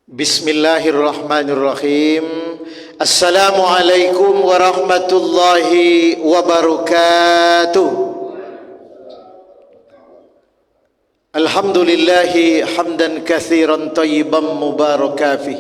Bismillahirrahmanirrahim. Assalamualaikum warahmatullahi wabarakatuh. Alhamdulillahi hamdan katsiran thayyiban mubarakan fih.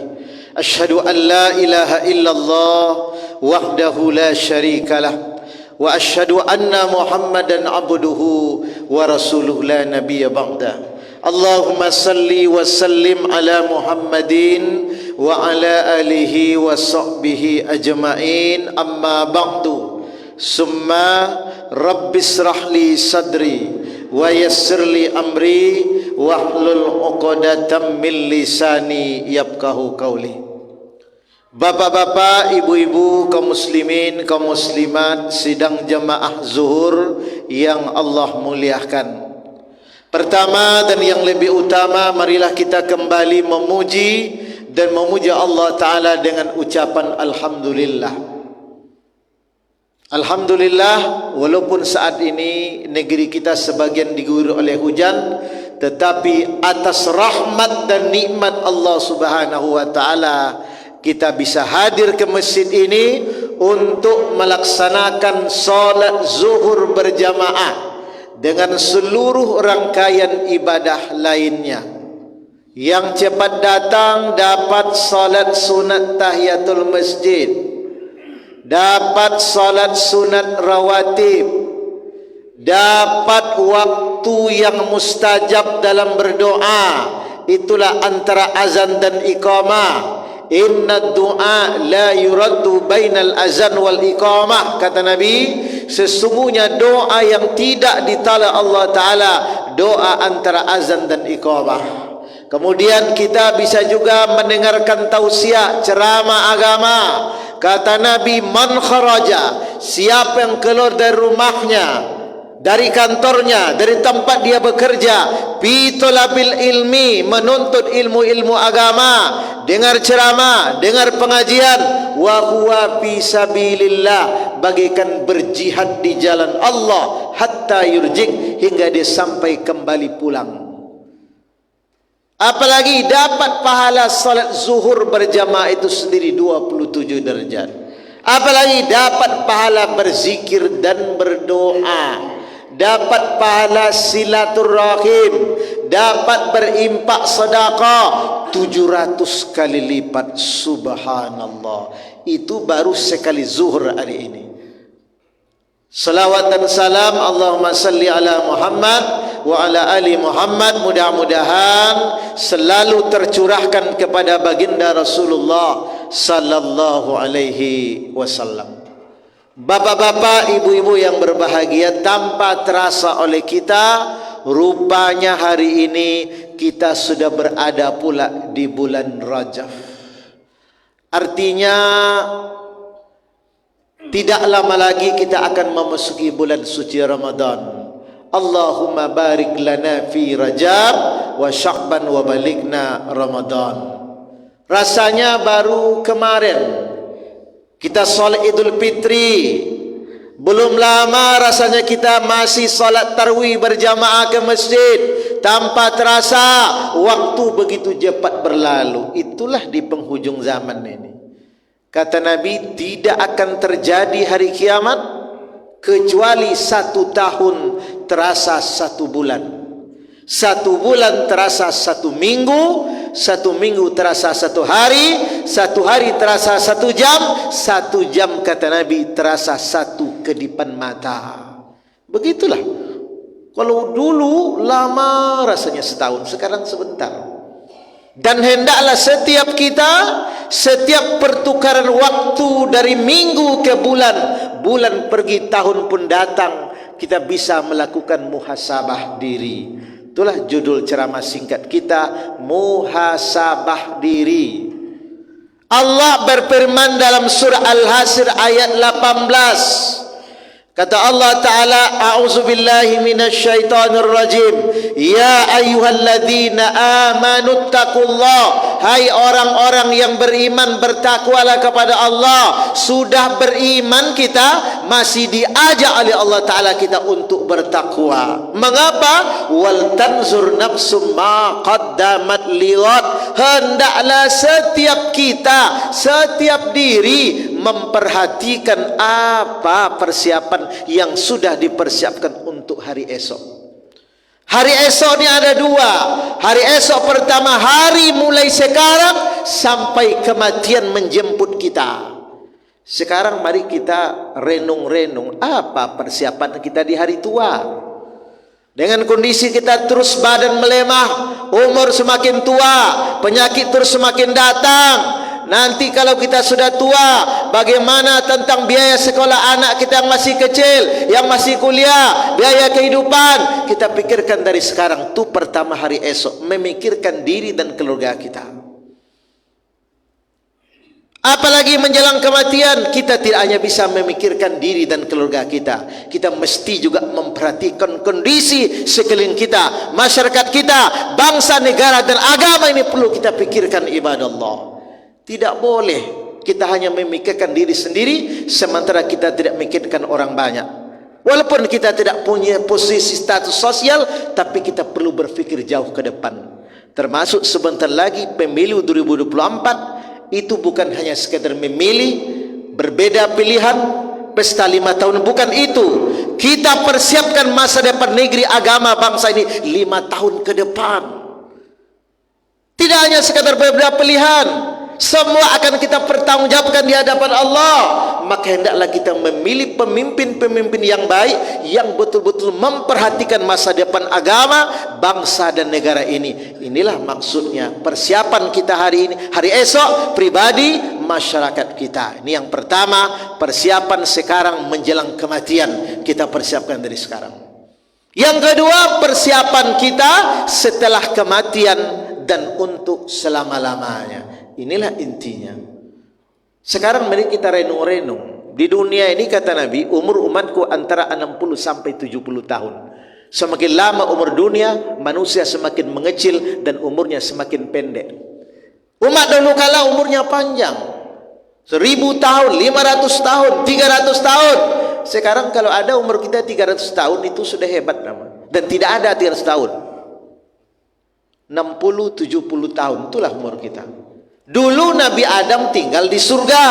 Asyhadu an la ilaha illallah wahdahu la syarikalah wa asyhadu anna Muhammadan abduhu wa rasuluhu la nabiyya ba'da. Allahumma salli wa sallim ala Muhammadin wa ala alihi wa sahbihi ajma'in, amma ba'du. Summa rabbisrah li sadri wa yassir li amri wahlul 'uqdatam min lisani yafqahu qawli. Bapak-bapak, ibu-ibu, kaum muslimin, kaum muslimat, sidang jemaah zuhur yang Allah muliakan. Pertama dan yang lebih utama, marilah kita kembali memuji dan memuja Allah Ta'ala dengan ucapan Alhamdulillah. Alhamdulillah, walaupun saat ini negeri kita sebagian diguyur oleh hujan, tetapi atas rahmat dan nikmat Allah Subhanahu wa Ta'ala kita bisa hadir ke masjid ini untuk melaksanakan salat zuhur berjamaah dengan seluruh rangkaian ibadah lainnya. Yang cepat datang dapat salat sunat tahiyatul masjid, dapat salat sunat rawatib, dapat waktu yang mustajab dalam berdoa. Itulah antara azan dan iqamah. Inna du'a la yuraddu bainal azan wal iqamah, kata Nabi. Sesungguhnya doa yang tidak ditolak Allah Ta'ala, doa antara azan dan iqamah. Kemudian kita bisa juga mendengarkan tausiah, ceramah agama. Kata Nabi, man kharaja, siapa yang keluar dari rumahnya, dari kantornya, dari tempat dia bekerja, fi talabil ilmi, menuntut ilmu-ilmu agama, dengar ceramah, dengar pengajian, wa huwa fi sabilillah, bagaikan berjihad di jalan Allah, hatta yurjik, hingga dia sampai kembali pulang. Apalagi dapat pahala salat zuhur berjamaah itu sendiri 27 derajat. Apalagi dapat pahala berzikir dan berdoa, dapat pahala silaturrahim, dapat berimpak sedekah 700 kali lipat. Subhanallah. Itu baru sekali zuhur hari ini. Salawat dan salam Allahumma salli ala Muhammad wa ala ali Muhammad, mudah-mudahan selalu tercurahkan kepada baginda Rasulullah sallallahu alaihi wasallam. Bapak-bapak, ibu-ibu yang berbahagia, tanpa terasa oleh kita, rupanya hari ini kita sudah berada pula di bulan Rajab. Artinya tidak lama lagi kita akan memasuki bulan suci Ramadan. Allahumma barik lana fi Rajab wa Sya'ban wa balighna Ramadan. Rasanya baru kemarin kita salat Idul Fitri, belum lama rasanya kita masih salat tarawih berjamaah ke masjid. Tanpa terasa waktu begitu cepat berlalu. Itulah di penghujung zaman ini. Kata Nabi, tidak akan terjadi hari kiamat kecuali 1 tahun terasa 1 bulan, 1 bulan terasa 1 minggu, 1 minggu terasa 1 hari, 1 hari terasa 1 jam, 1 jam kata Nabi terasa 1 kedipan mata. Begitulah. Kalau dulu lama rasanya setahun, sekarang sebentar. Dan hendaklah setiap kita, setiap pertukaran waktu dari minggu ke bulan, bulan pergi tahun pun datang, kita bisa melakukan muhasabah diri. Itulah judul ceramah singkat kita, muhasabah diri. Allah berfirman dalam surah Al-Hasr ayat 18. Kata Allah Ta'ala, a'udzubillahi minasyaitonir rajim. Ya ayyuhalladzina amanu taqullah. hai orang-orang yang beriman, bertakwalah kepada Allah. Sudah beriman kita, masih diajak oleh Allah Ta'ala kita untuk bertakwa. Mengapa? Wal tanzur nafsum ma qaddamat liwat. Hendaklah setiap kita, setiap diri memperhatikan apa persiapan yang sudah dipersiapkan untuk hari esok. Hari esok ni ada dua. Hari esok pertama, hari mulai sekarang sampai kematian menjemput kita. Sekarang mari kita renung-renung apa persiapan kita di hari tua. Dengan kondisi kita terus badan melemah, umur semakin tua, penyakit terus semakin datang. Nanti kalau kita sudah tua, bagaimana tentang biaya sekolah anak kita yang masih kecil, yang masih kuliah, biaya kehidupan? Kita pikirkan dari sekarang. Itu pertama hari esok, memikirkan diri dan keluarga kita. Apalagi menjelang kematian, kita tidak hanya bisa memikirkan diri dan keluarga kita. Kita mesti juga memperhatikan kondisi sekeliling kita, masyarakat kita, bangsa, negara dan agama. Ini perlu kita pikirkan, ibadah Allah. Tidak boleh kita hanya memikirkan diri sendiri sementara kita tidak memikirkan orang banyak. Walaupun kita tidak punya posisi status sosial, tapi kita perlu berfikir jauh ke depan. Termasuk sebentar lagi pemilu 2024, itu bukan hanya sekadar memilih, berbeda pilihan, pesta 5 tahun, bukan itu. Kita persiapkan masa depan negeri, agama, bangsa ini 5 tahun ke depan. Tidak hanya sekadar berbeda pilihan, semua akan kita pertanggungjawabkan di hadapan Allah. Maka hendaklah kita memilih pemimpin-pemimpin yang baik, yang betul-betul memperhatikan masa depan agama, bangsa dan negara ini. Inilah maksudnya persiapan kita hari ini, hari esok, pribadi, masyarakat kita. Ini yang pertama, persiapan sekarang menjelang kematian. Kita persiapkan dari sekarang. Yang kedua, persiapan kita setelah kematian dan untuk selama-lamanya. Inilah intinya. Sekarang mari kita renung-renung. Di dunia ini kata Nabi, umur umatku antara 60 sampai 70 tahun. Semakin lama umur dunia, manusia semakin mengecil dan umurnya semakin pendek. Umat dulu kala umurnya panjang, 1000 tahun, 500 tahun, 300 tahun. Sekarang kalau ada umur kita 300 tahun itu sudah hebat nama. Dan tidak ada 300 tahun. 60, 70 tahun itulah umur kita. Dulu Nabi Adam tinggal di surga.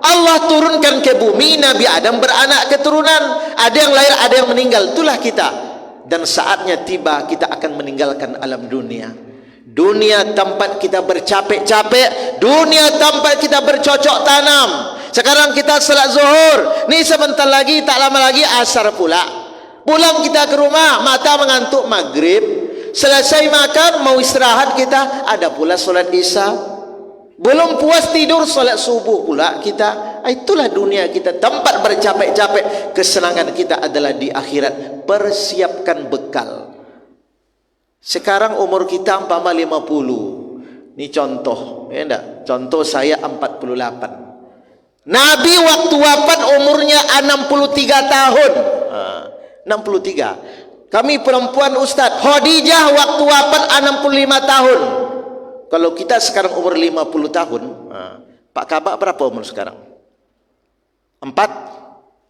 Allah turunkan ke bumi, Nabi Adam beranak keturunan. Ada yang lahir, ada yang meninggal. Itulah kita. Dan saatnya tiba kita akan meninggalkan alam dunia. Dunia tempat kita bercapek-capek, dunia tempat kita bercocok tanam. Sekarang kita salat zuhur, ni sebentar lagi, tak lama lagi asar pula. Pulang kita ke rumah, mata mengantuk maghrib. Selesai makan, mau istirahat kita, ada pula solat isya. Belum puas tidur, solat subuh pula kita. Itulah dunia kita, tempat bercapek-capek. Kesenangan kita adalah di akhirat. Persiapkan bekal. Sekarang umur kita umpama 50. Ini contoh, ya enggak? Contoh saya 48. Nabi waktu wafat umurnya 63 tahun. 63. Kami perempuan Ustaz, Khadijah waktu wafat 65 tahun. Kalau kita sekarang umur 50 tahun, Pak Kabak berapa umur sekarang? 44.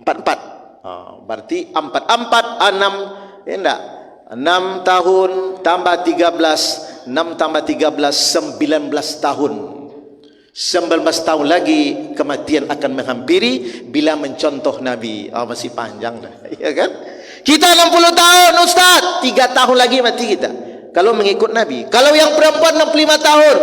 Berarti 44, 6, ya enggak? 6 tahun tambah 13, 6 tambah 13, 19 tahun. 19 tahun lagi kematian akan menghampiri bila mencontoh Nabi. Masih panjang dah, ya kan? Kita 60 tahun Ustaz, 3 tahun lagi mati kita. Kalau mengikut Nabi. Kalau yang perempuan 65 tahun.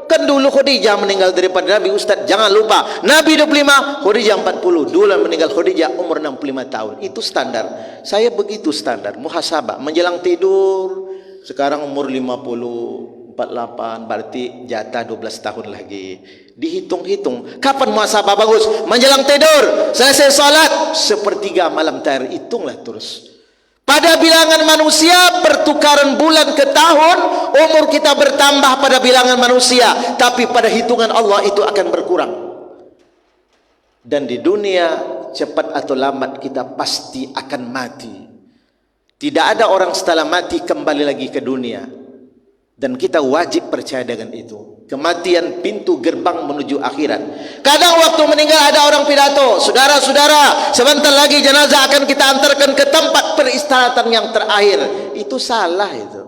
Kan dulu Khadijah meninggal daripada Nabi Ustaz. Jangan lupa. Nabi 25, Khadijah 40. Dulu meninggal Khadijah umur 65 tahun. Itu standar. Saya begitu standar. Muhasabah. Menjelang tidur. Sekarang umur 50, 48. Berarti jatah 12 tahun lagi. Dihitung-hitung. Kapan muhasabah bagus? Menjelang tidur. Selesai salat. Sepertiga malam terakhir. Hitunglah terus. Pada bilangan manusia, pertukaran bulan ke tahun, umur kita bertambah pada bilangan manusia. Tapi pada hitungan Allah itu akan berkurang. Dan di dunia, cepat atau lambat kita pasti akan mati. Tidak ada orang setelah mati kembali lagi ke dunia. Dan kita wajib percaya dengan itu. Kematian pintu gerbang menuju akhirat. Kadang waktu meninggal ada orang pidato, saudara-saudara, sebentar lagi jenazah akan kita antarkan ke tempat peristirahatan yang terakhir. Itu salah itu.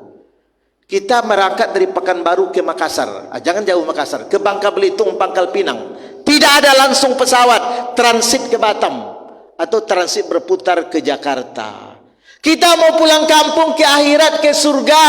Kita berangkat dari Pekanbaru ke Makassar, jangan jauh Makassar, ke Bangka Belitung, Pangkal Pinang. Tidak ada langsung pesawat transit ke Batam atau transit berputar ke Jakarta. Kita mau pulang kampung ke akhirat, ke surga,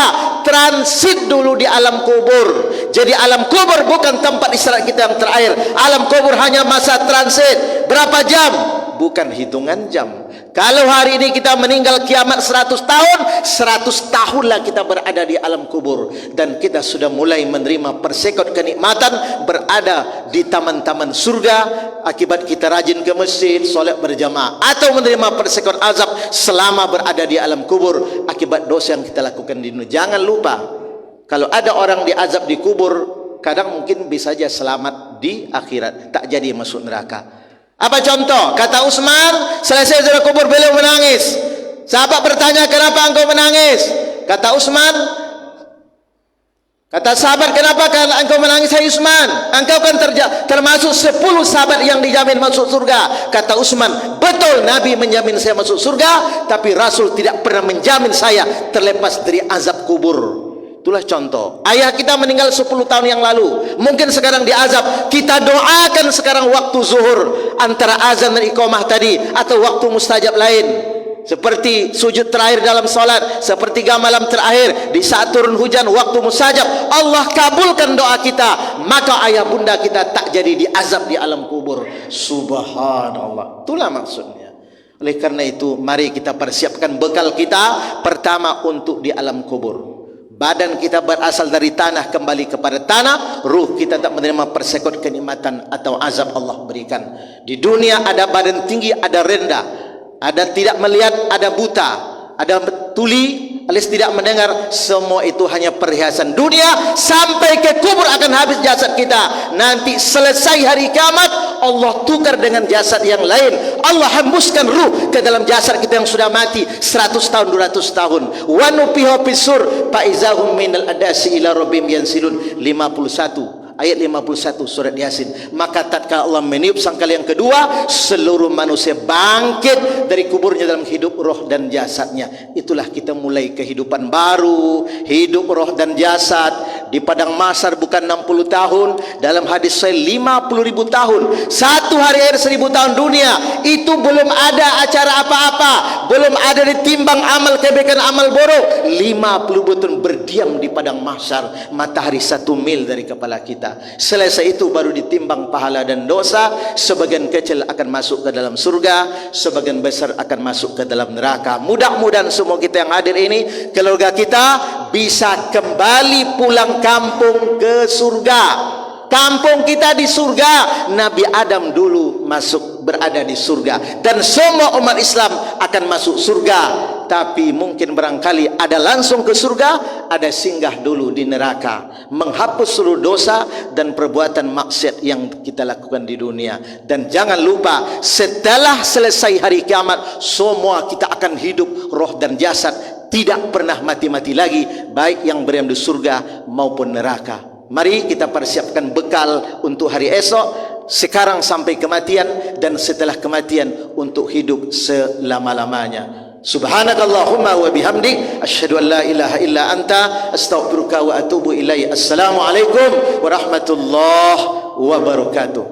transit dulu di alam kubur. Jadi alam kubur bukan tempat istirahat kita yang terakhir. Alam kubur hanya masa transit. Berapa jam? Bukan hitungan jam. Kalau hari ini kita meninggal kiamat 100 tahun, 100 tahunlah kita berada di alam kubur. Dan kita sudah mulai menerima persekot kenikmatan berada di taman-taman surga akibat kita rajin ke masjid, solat berjamaah, atau menerima persekot azab selama berada di alam kubur akibat dosa yang kita lakukan di dunia. Jangan lupa, kalau ada orang diazab di kubur, kadang mungkin bisa saja selamat di akhirat, tak jadi masuk neraka. Apa contoh? Kata Utsman, selesai dari kubur beliau menangis. Sahabat bertanya, kenapa engkau menangis? Kata Utsman, kata sahabat, kenapa engkau menangis hai Utsman? Engkau kan termasuk 10 sahabat yang dijamin masuk surga. Kata Utsman, betul Nabi menjamin saya masuk surga, tapi Rasul tidak pernah menjamin saya terlepas dari azab kubur. Itulah contoh. Ayah kita meninggal 10 tahun yang lalu, mungkin sekarang diazab. Kita doakan sekarang waktu zuhur, antara azan dan iqamah tadi, atau waktu mustajab lain, seperti sujud terakhir dalam salat, sepertiga malam terakhir, di saat turun hujan, waktu mustajab, Allah kabulkan doa kita, maka ayah bunda kita tak jadi diazab di alam kubur. Subhanallah. Itulah maksudnya. Oleh karena itu, mari kita persiapkan bekal kita. Pertama, untuk di alam kubur. Badan kita berasal dari tanah, kembali kepada tanah. Ruh kita tak menerima persekot kenikmatan atau azab Allah berikan. Di dunia ada badan tinggi, ada rendah, ada tidak melihat, ada buta, ada tuli alias tidak mendengar. Semua itu hanya perhiasan dunia. Sampai ke kubur akan habis jasad kita. Nanti selesai hari kiamat, Allah tukar dengan jasad yang lain. Allah hembuskan ruh ke dalam jasad kita yang sudah mati 100 tahun, 200 tahun. Wa nufiha fisur fa izahum minal adasi ila rabbihim yansilun. 51 ayat 51 surat Yasin. Maka tatkala Allah meniup sangkal yang kedua, seluruh manusia bangkit dari kuburnya dalam hidup roh dan jasadnya. Itulah kita mulai kehidupan baru, hidup roh dan jasad. Di padang mahsyar bukan 60 tahun, dalam hadis sahih 50.000 tahun. Satu hari air 1000 tahun dunia. Itu belum ada acara apa-apa, belum ada ditimbang amal kebaikan, amal buruk. 50 tahun berdiam di padang mahsyar, matahari 1 mil dari kepala kita. Selesai itu baru ditimbang pahala dan dosa. Sebagian kecil akan masuk ke dalam surga, sebagian besar akan masuk ke dalam neraka. Mudah-mudahan semua kita yang hadir ini, keluarga kita bisa kembali pulang kampung ke surga. Kampung kita di surga. Nabi Adam dulu berada di surga, dan semua umat Islam akan masuk surga. Tapi mungkin barangkali ada langsung ke surga, ada singgah dulu di neraka, menghapus seluruh dosa dan perbuatan maksiat yang kita lakukan di dunia. Dan jangan lupa, setelah selesai hari kiamat, semua kita akan hidup roh dan jasad, tidak pernah mati-mati lagi, baik yang berada di surga maupun neraka. Mari kita persiapkan bekal untuk hari esok, sekarang sampai kematian, dan setelah kematian untuk hidup selama-lamanya. Subhanakallahumma wa bihamdik, asyhadu an la ilaha illa anta, astaghfiruka wa atubu ilaik. Assalamualaikum warahmatullahi wabarakatuh.